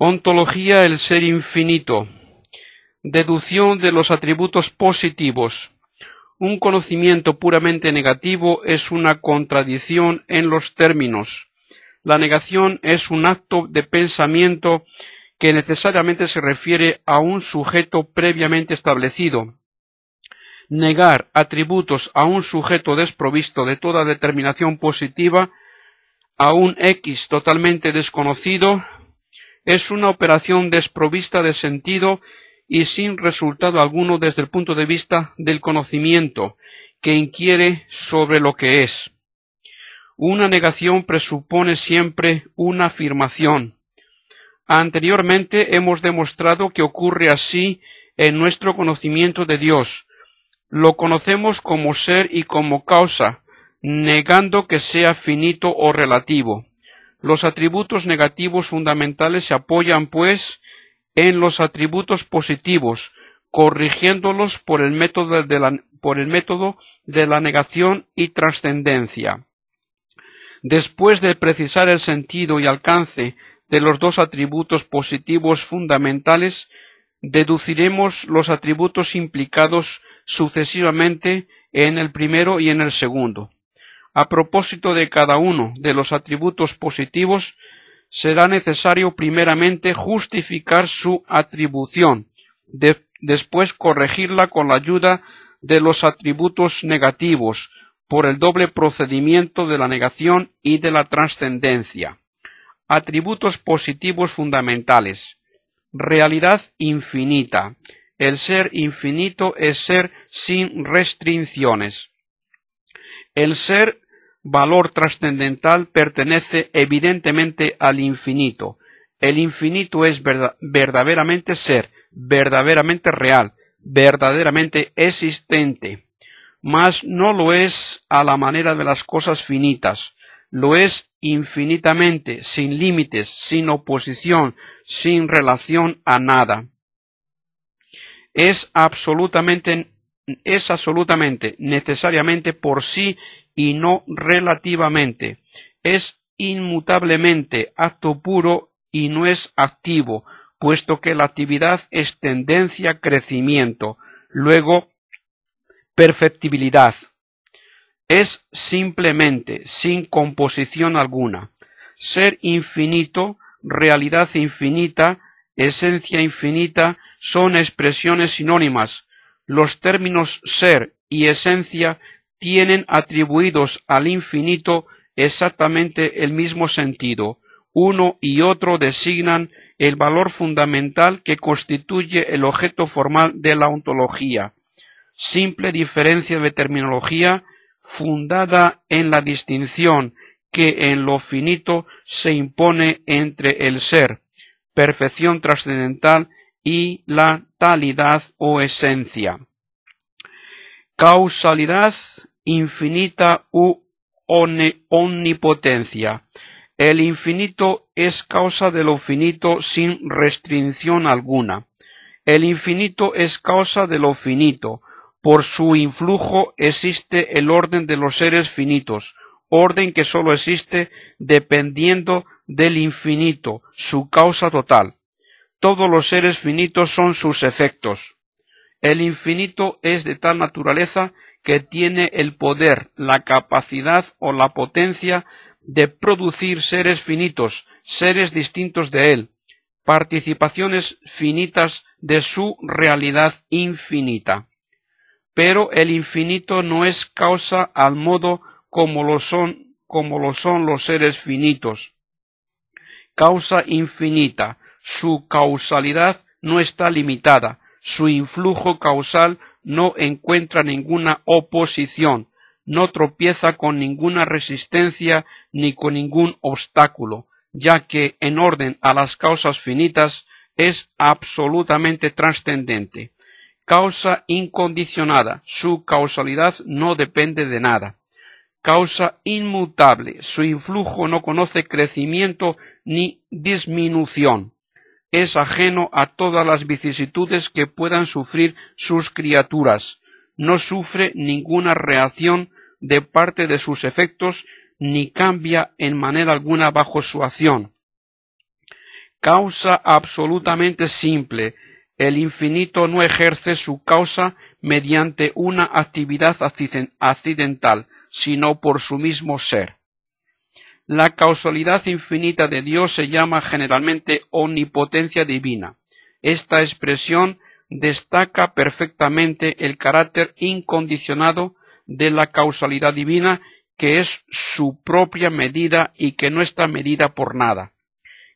Ontología: el ser infinito. Deducción de los atributos positivos. Un conocimiento puramente negativo es una contradicción en los términos. La negación es un acto de pensamiento que necesariamente se refiere a un sujeto previamente establecido. Negar atributos a un sujeto desprovisto de toda determinación positiva, a un X totalmente desconocido, es una operación desprovista de sentido y sin resultado alguno desde el punto de vista del conocimiento, que inquiere sobre lo que es. Una negación presupone siempre una afirmación. Anteriormente hemos demostrado que ocurre así en nuestro conocimiento de Dios. Lo conocemos como ser y como causa, negando que sea finito o relativo. Los atributos negativos fundamentales se apoyan, pues, en los atributos positivos, corrigiéndolos por el método de la negación y trascendencia. Después de precisar el sentido y alcance de los dos atributos positivos fundamentales, deduciremos los atributos implicados sucesivamente en el primero y en el segundo. A propósito de cada uno de los atributos positivos, será necesario primeramente justificar su atribución, después corregirla con la ayuda de los atributos negativos, por el doble procedimiento de la negación y de la trascendencia. Atributos positivos fundamentales. Realidad infinita. El ser infinito es ser sin restricciones. El ser, valor trascendental, pertenece evidentemente al infinito. El infinito es verdaderamente ser, verdaderamente real, verdaderamente existente. Mas no lo es a la manera de las cosas finitas. Lo es infinitamente, sin límites, sin oposición, sin relación a nada. Es absolutamente necesariamente por sí y no relativamente. Es inmutablemente acto puro y no es activo, puesto que la actividad es tendencia, crecimiento, luego perfectibilidad. Es simplemente, sin composición alguna. Ser infinito, realidad infinita, esencia infinita son expresiones sinónimas. Los términos ser y esencia tienen atribuidos al infinito exactamente el mismo sentido. Uno y otro designan el valor fundamental que constituye el objeto formal de la ontología. Simple diferencia de terminología fundada en la distinción que en lo finito se impone entre el ser, perfección trascendental, y la talidad o esencia. Causalidad infinita u omnipotencia. El infinito es causa de lo finito sin restricción alguna. El infinito es causa de lo finito. Por su influjo existe el orden de los seres finitos, orden que sólo existe dependiendo del infinito, su causa total. Todos los seres finitos son sus efectos. El infinito es de tal naturaleza que tiene el poder, la capacidad o la potencia de producir seres finitos, seres distintos de él, participaciones finitas de su realidad infinita. Pero el infinito no es causa al modo como lo son los seres finitos. Causa infinita. Su causalidad no está limitada, su influjo causal no encuentra ninguna oposición, no tropieza con ninguna resistencia ni con ningún obstáculo, ya que en orden a las causas finitas es absolutamente trascendente. Causa incondicionada, su causalidad no depende de nada. Causa inmutable, su influjo no conoce crecimiento ni disminución. Es ajeno a todas las vicisitudes que puedan sufrir sus criaturas. No sufre ninguna reacción de parte de sus efectos, ni cambia en manera alguna bajo su acción. Causa absolutamente simple. El infinito no ejerce su causa mediante una actividad accidental, sino por su mismo ser. La causalidad infinita de Dios se llama generalmente omnipotencia divina. Esta expresión destaca perfectamente el carácter incondicionado de la causalidad divina, que es su propia medida y que no está medida por nada.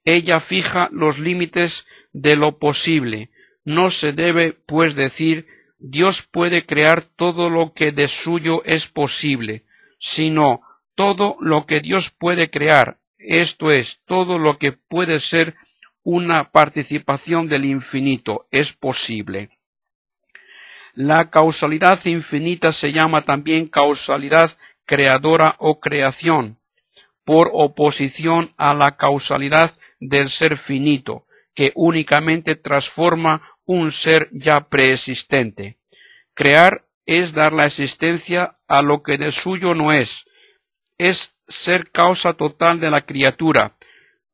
Ella fija los límites de lo posible. No se debe, pues, decir Dios puede crear todo lo que de suyo es posible, sino todo lo que Dios puede crear, esto es, todo lo que puede ser una participación del infinito, es posible. La causalidad infinita se llama también causalidad creadora o creación, por oposición a la causalidad del ser finito, que únicamente transforma un ser ya preexistente. Crear es dar la existencia a lo que de suyo no es ser causa total de la criatura,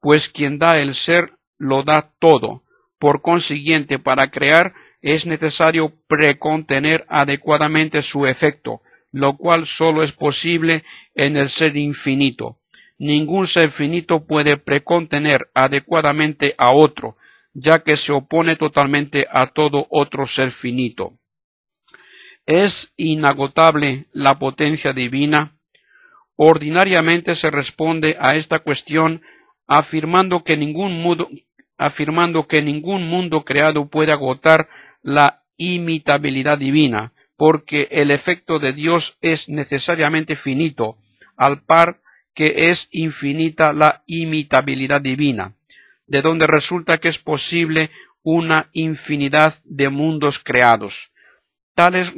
pues quien da el ser lo da todo. Por consiguiente, para crear es necesario precontener adecuadamente su efecto, lo cual sólo es posible en el ser infinito. Ningún ser finito puede precontener adecuadamente a otro, ya que se opone totalmente a todo otro ser finito. ¿Es inagotable la potencia divina? Ordinariamente se responde a esta cuestión afirmando que ningún mundo creado puede agotar la imitabilidad divina, porque el efecto de Dios es necesariamente finito, al par que es infinita la imitabilidad divina, de donde resulta que es posible una infinidad de mundos creados. Tales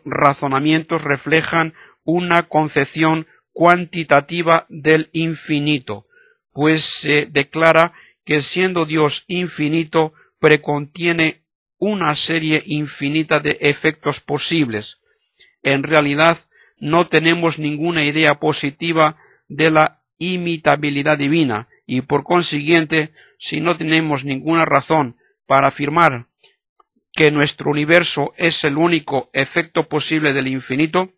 razonamientos reflejan una concepción cuantitativa del infinito, pues se declara que siendo Dios infinito precontiene una serie infinita de efectos posibles. En realidad no tenemos ninguna idea positiva de la imitabilidad divina y por consiguiente, si no tenemos ninguna razón para afirmar que nuestro universo es el único efecto posible del infinito,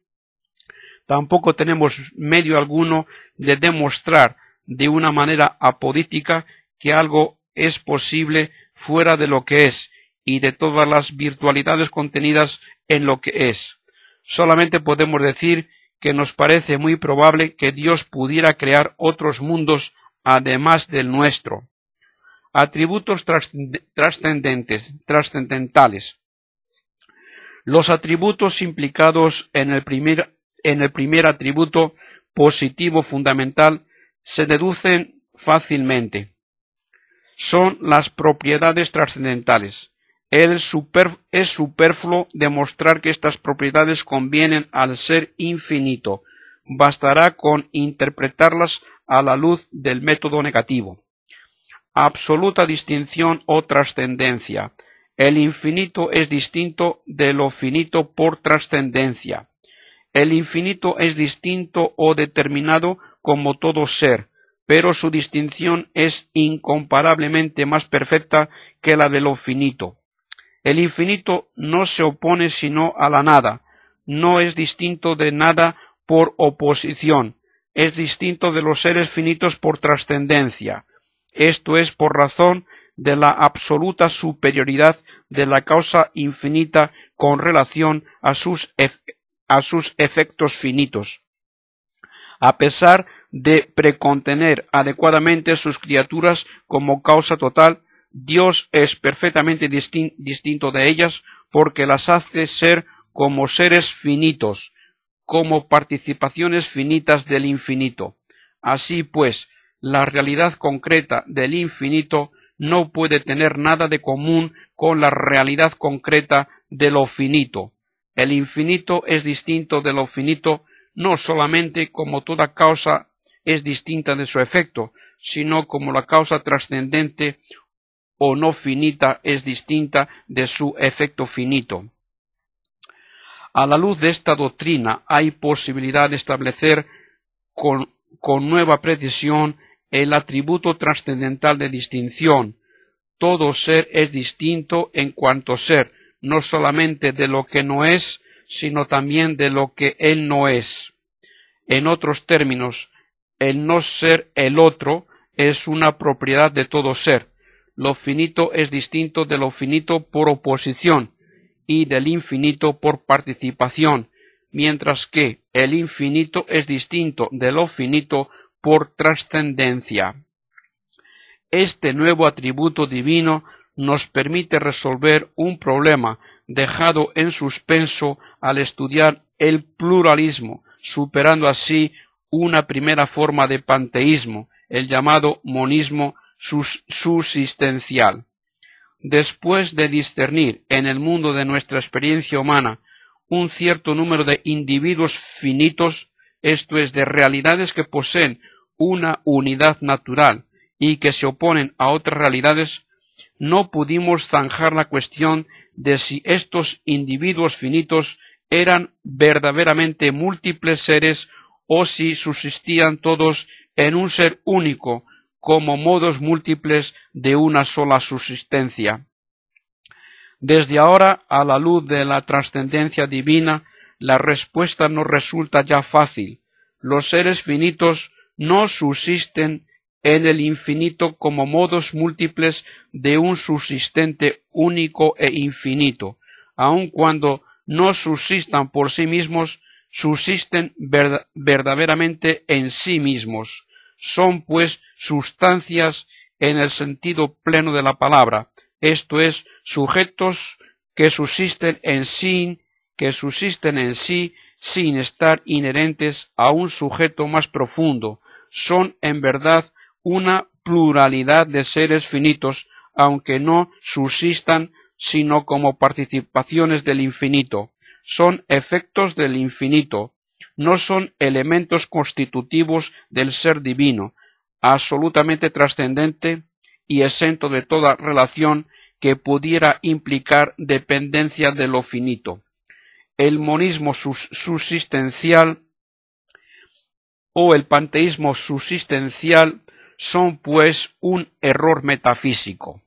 tampoco tenemos medio alguno de demostrar de una manera apodítica que algo es posible fuera de lo que es y de todas las virtualidades contenidas en lo que es. Solamente podemos decir que nos parece muy probable que Dios pudiera crear otros mundos además del nuestro. Atributos trascendentales. Los atributos implicados en el primer atributo positivo fundamental se deducen fácilmente. Son las propiedades trascendentales. Es superfluo demostrar que estas propiedades convienen al ser infinito. Bastará con interpretarlas a la luz del método negativo. Absoluta distinción o trascendencia. El infinito es distinto de lo finito por trascendencia. El infinito es distinto o determinado como todo ser, pero su distinción es incomparablemente más perfecta que la de lo finito. El infinito no se opone sino a la nada, no es distinto de nada por oposición, es distinto de los seres finitos por trascendencia. Esto es por razón de la absoluta superioridad de la causa infinita con relación a sus efectos finitos. A pesar de precontener adecuadamente sus criaturas como causa total, Dios es perfectamente distinto de ellas porque las hace ser como seres finitos, como participaciones finitas del infinito. Así pues, la realidad concreta del infinito no puede tener nada de común con la realidad concreta de lo finito. El infinito es distinto de lo finito no solamente como toda causa es distinta de su efecto, sino como la causa trascendente o no finita es distinta de su efecto finito. A la luz de esta doctrina hay posibilidad de establecer con nueva precisión el atributo trascendental de distinción. Todo ser es distinto en cuanto ser, no solamente de lo que no es, sino también de lo que él no es. En otros términos, el no ser el otro es una propiedad de todo ser. Lo finito es distinto de lo finito por oposición y del infinito por participación, mientras que el infinito es distinto de lo finito por trascendencia. Este nuevo atributo divino nos permite resolver un problema dejado en suspenso al estudiar el pluralismo, superando así una primera forma de panteísmo, el llamado monismo subsistencial. Después de discernir en el mundo de nuestra experiencia humana un cierto número de individuos finitos, esto es, de realidades que poseen una unidad natural y que se oponen a otras realidades, no pudimos zanjar la cuestión de si estos individuos finitos eran verdaderamente múltiples seres o si subsistían todos en un ser único, como modos múltiples de una sola subsistencia. Desde ahora, a la luz de la trascendencia divina, la respuesta nos resulta ya fácil. Los seres finitos no subsisten en el infinito como modos múltiples de un subsistente único e infinito. Aun cuando no subsistan por sí mismos, subsisten verdaderamente en sí mismos. Son, pues, sustancias en el sentido pleno de la palabra, esto es, sujetos que subsisten en sí sin estar inherentes a un sujeto más profundo. Son, en verdad, una pluralidad de seres finitos, aunque no subsistan sino como participaciones del infinito. Son efectos del infinito, no son elementos constitutivos del ser divino, absolutamente trascendente y exento de toda relación que pudiera implicar dependencia de lo finito. El monismo subsistencial o el panteísmo subsistencial son, pues, un error metafísico.